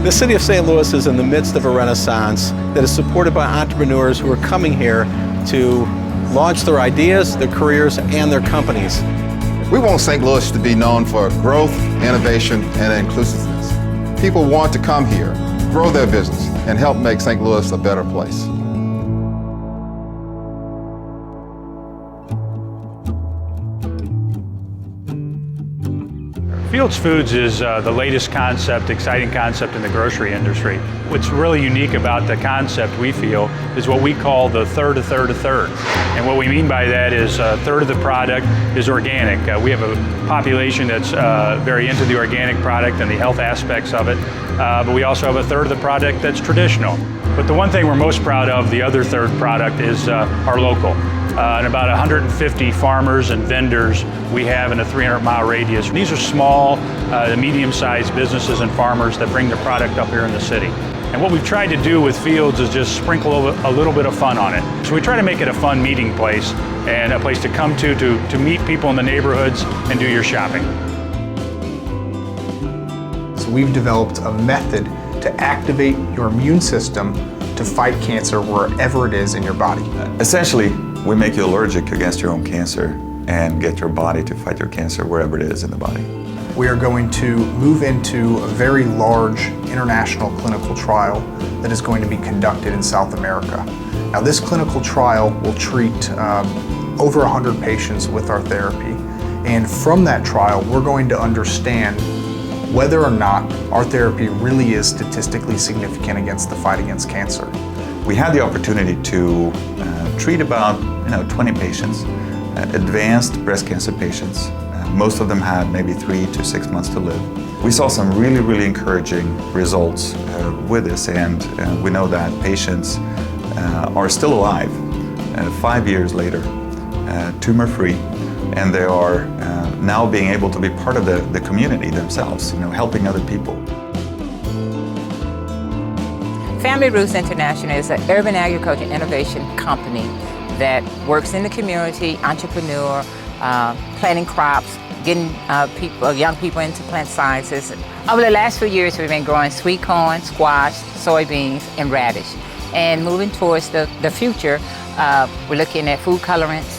The city of St. Louis is in the midst of a renaissance that is supported by entrepreneurs who are coming here to launch their ideas, their careers, and their companies. We want St. Louis to be known for growth, innovation, and inclusiveness. People want to come here, grow their business, and help make St. Louis a better place. Fields Foods is the latest concept, exciting concept in the grocery industry. What's really unique about the concept, we feel, is what we call the third, a third, a third. And what we mean by that is a third of the product is organic. We have a population that's very into the organic product and the health aspects of it, but we also have a third of the product that's traditional. But the one thing we're most proud of, the other third product, is our local. And about 150 farmers and vendors we have in a 300-mile radius. And these are small to medium-sized businesses and farmers that bring their product up here in the city. And what we've tried to do with Fields is just sprinkle a little bit of fun on it. So we try to make it a fun meeting place and a place to come to meet people in the neighborhoods and do your shopping. So we've developed a method to activate your immune system to fight cancer wherever it is in your body. Essentially, we make you allergic against your own cancer and get your body to fight your cancer wherever it is in the body. We are going to move into a very large international clinical trial that is going to be conducted in South America. Now, this clinical trial will treat over 100 patients with our therapy. And from that trial, we're going to understand whether or not our therapy really is statistically significant against the fight against cancer. We had the opportunity to treat about 20 patients, advanced breast cancer patients. Most of them had maybe 3 to 6 months to live. We saw some really encouraging results with this, and we know that patients are still alive 5 years later, tumor-free, and they are now being able to be part of the community themselves, helping other people. Family Roots International is an urban agriculture innovation company that works in the community, entrepreneur, planting crops, getting young people into plant sciences. Over the last few years, we've been growing sweet corn, squash, soybeans, and radish. And moving towards the future, we're looking at food colorants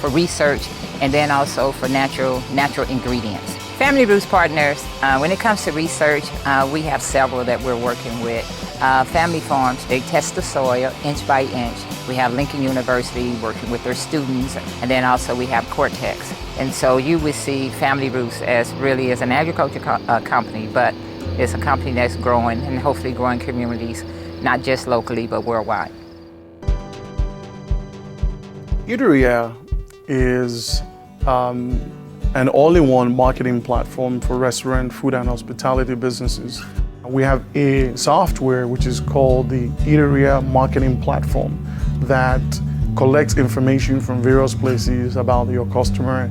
for research, and then also for natural ingredients. Family Roots partners, when it comes to research, we have several that we're working with. Family farms, they test the soil inch by inch. We have Lincoln University working with their students, and then also we have Cortex. And so you would see Family Roots as really as an agriculture company, but it's a company that's growing and hopefully growing communities, not just locally, but worldwide. Eateria is an all-in-one marketing platform for restaurant, food, and hospitality businesses. We have a software which is called the Eateria Marketing Platform that collects information from various places about your customer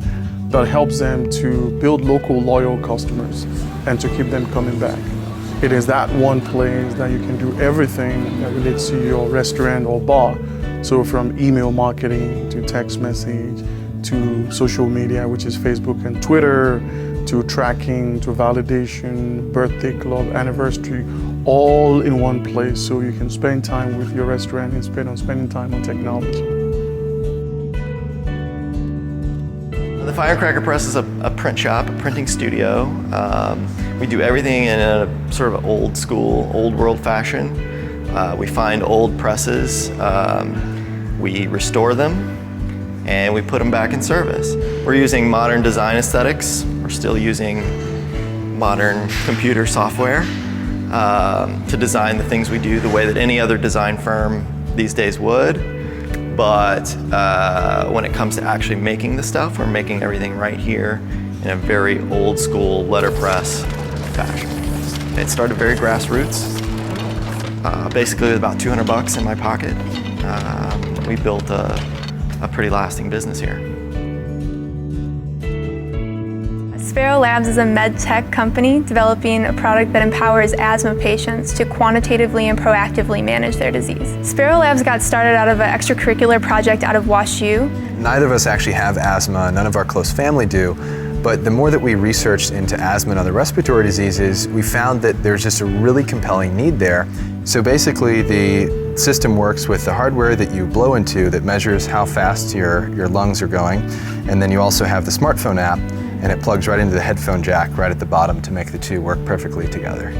that helps them to build local loyal customers and to keep them coming back. It is that one place that you can do everything that relates to your restaurant or bar. So from email marketing to text message to social media, which is Facebook and Twitter, to tracking, to validation, birthday club, anniversary, all in one place so you can spend time with your restaurant and spending time on technology. The Firecracker Press is a print shop, a printing studio. We do everything in a sort of old school, old world fashion. We find old presses, we restore them, and we put them back in service. We're using modern design aesthetics. We're still using modern computer software to design the things we do the way that any other design firm these days would. But when it comes to actually making the stuff, we're making everything right here in a very old school letterpress fashion. It started very grassroots, basically with about $200 in my pocket. We built a pretty lasting business here. Sparrow Labs is a med tech company developing a product that empowers asthma patients to quantitatively and proactively manage their disease. Sparrow Labs got started out of an extracurricular project out of WashU. Neither of us actually have asthma, none of our close family do, But the more that we researched into asthma and other respiratory diseases, we found that there's just a really compelling need there. So basically the system works with the hardware that you blow into that measures how fast your lungs are going. And then you also have the smartphone app, and it plugs right into the headphone jack right at the bottom to make the two work perfectly together.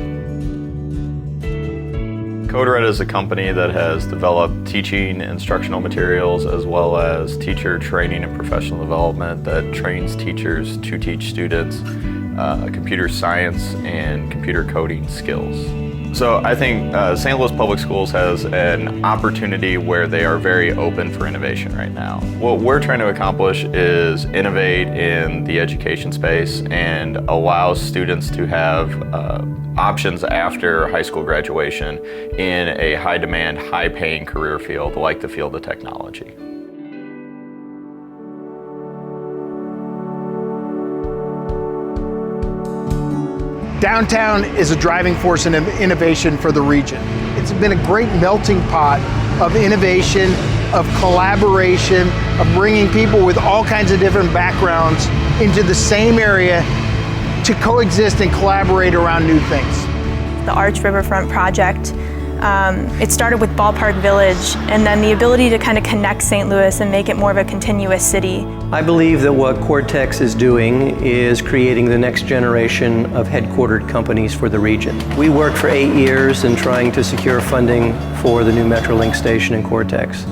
CodeRed is a company that has developed teaching instructional materials as well as teacher training and professional development that trains teachers to teach students computer science and computer coding skills. So I think St. Louis Public Schools has an opportunity where they are very open for innovation right now. What we're trying to accomplish is innovate in the education space and allow students to have options after high school graduation in a high-demand, high-paying career field like the field of technology. Downtown is a driving force in innovation for the region. It's been a great melting pot of innovation, of collaboration, of bringing people with all kinds of different backgrounds into the same area to coexist and collaborate around new things. The Arch Riverfront project, it started with Ballpark Village, and then the ability to kind of connect St. Louis and make it more of a continuous city. I believe that what Cortex is doing is creating the next generation of headquartered companies for the region. We worked for 8 years in trying to secure funding for the new Metrolink station in Cortex,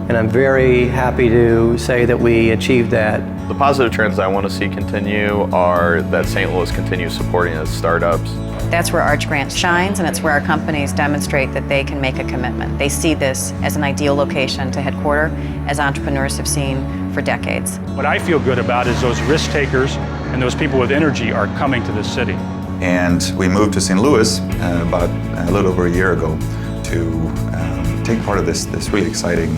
and I'm very happy to say that we achieved that. The positive trends I want to see continue are that St. Louis continues supporting its startups. That's where Arch Grant shines, and it's where our companies demonstrate that they can make a commitment. They see this as an ideal location to headquarter, as entrepreneurs have seen for decades. What I feel good about is those risk takers and those people with energy are coming to this city. And we moved to St. Louis about a little over a year ago to take part of this really exciting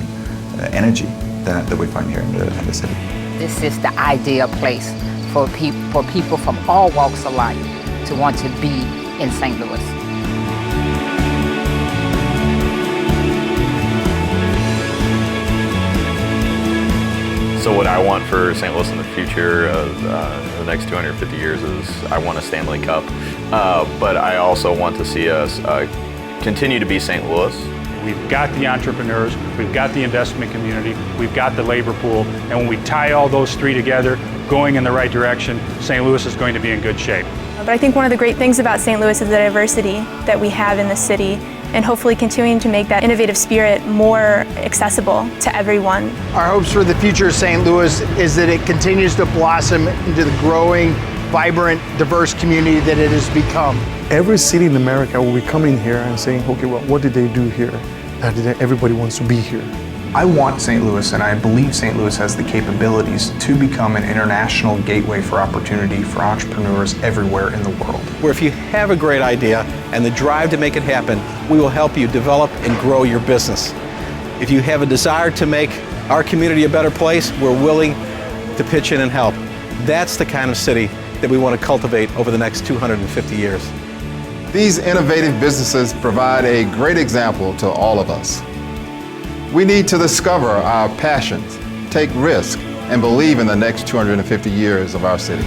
energy that we find here in the city. This is the ideal place for people from all walks of life to want to be in St. Louis. So what I want for St. Louis in the future of the next 250 years is I want a Stanley Cup, but I also want to see us continue to be St. Louis. We've got the entrepreneurs, we've got the investment community, we've got the labor pool, and when we tie all those three together, going in the right direction, St. Louis is going to be in good shape. But I think one of the great things about St. Louis is the diversity that we have in the city, and hopefully continuing to make that innovative spirit more accessible to everyone. Our hopes for the future of St. Louis is that it continues to blossom into the growing, vibrant, diverse community that it has become. Every city in America will be coming here and saying, okay, well, what did they do here? That everybody wants to be here. I want St. Louis, and I believe St. Louis has the capabilities to become an international gateway for opportunity for entrepreneurs everywhere in the world. Where if you have a great idea and the drive to make it happen, we will help you develop and grow your business. If you have a desire to make our community a better place, we're willing to pitch in and help. That's the kind of city that we want to cultivate over the next 250 years. These innovative businesses provide a great example to all of us. We need to discover our passions, take risks, and believe in the next 250 years of our city.